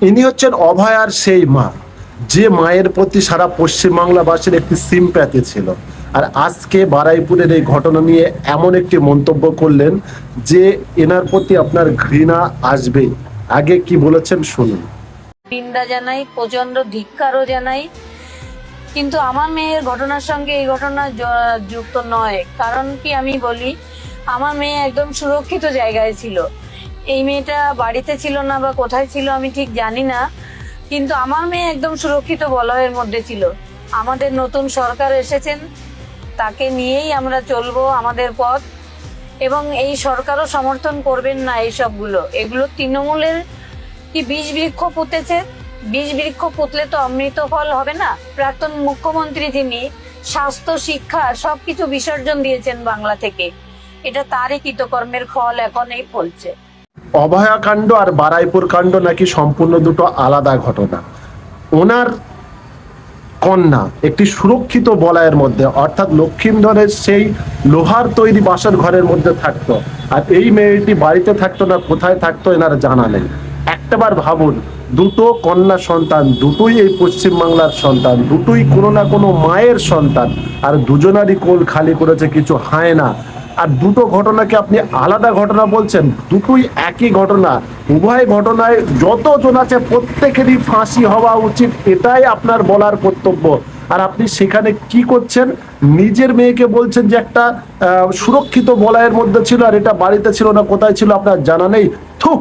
ইনি হচ্ছেন অভয়ার সেই মা, যে মায়ের প্রতি সারা পশ্চিমবাংলাবাসীর একটি সিম্প্যাথি ছিল। আর আজকে বারুইপুরের এই ঘটনা নিয়ে এমন একটি মন্তব্য করলেন যে এনার প্রতি আপনার ঘৃণা আসবেই। আগে কি বলেছেন শুনুন। নিন্দা জানাই, প্রচন্ড ধিক্কারও জানাই, কিন্তু আমার মেয়ের ঘটনার সঙ্গে এই ঘটনা যুক্ত নয়। কারণ কি আমি বলি, আমার মেয়ে একদম সুরক্ষিত জায়গায় ছিল। এই মেয়েটা বাড়িতে ছিল না বা কোথায় ছিল আমি ঠিক জানি না, কিন্তু আমার মেয়ে একদম সুরক্ষিত বলয়ের মধ্যে ছিল। আমাদের নতুন সরকার এসেছেন, তাকে নিয়েই আমরা চলবো আমাদের পথ, এবং এই সরকারও সমর্থন করবেন না এইসবগুলো। এগুলো তৃণমূলের কি বীজ বৃক্ষ পুঁতেছে, বীজ বৃক্ষ পুঁতলে তো অমৃত ফল হবে না। প্রাক্তন মুখ্যমন্ত্রী যিনি স্বাস্থ্য, শিক্ষা সবকিছু বিসর্জন দিয়েছেন বাংলা থেকে, এটা তারই কৃতকর্মের ফল এখন এই ফলছে। অভয়া কাণ্ড আর বারুইপুর কাণ্ড নাকি সম্পূর্ণ দুটো আলাদা ঘটনা। ওনার কন্যা একটি সুরক্ষিত বলয়ের মধ্যে, অর্থাৎ লক্ষিন্দরের সেই লোহার তৈরি বাসর ঘরের মধ্যে থাকতো, আর এই মেয়েটি বাড়িতে থাকতো না, কোথায় থাকতো এনার জানা নেই। একটাবার ভাবুন, দুটো কন্যা সন্তান, দুটোই এই পশ্চিমবাংলার সন্তান, দুটোই কোনো না কোনো মায়ের সন্তান, আর দুজনারই কোল খালি করেছে কিছু হয় না। আর দুটো ঘটনাকে আপনি আলাদা ঘটনা বলছেন, দুটোই একই ঘটনা। উভয় ঘটনায় যতজন আছে প্রত্যেকেরই ফাঁসি হওয়া উচিত, এটাই আপনার বলার কর্তব্য। আর আপনি সেখানে কি করছেন? নিজের মেয়েকে বলছেন যে একটা সুরক্ষিত বলয়ের মধ্যে ছিল, আর এটা বাড়িতে ছিল না, কোথায় ছিল আপনার জানা নেই। থুক।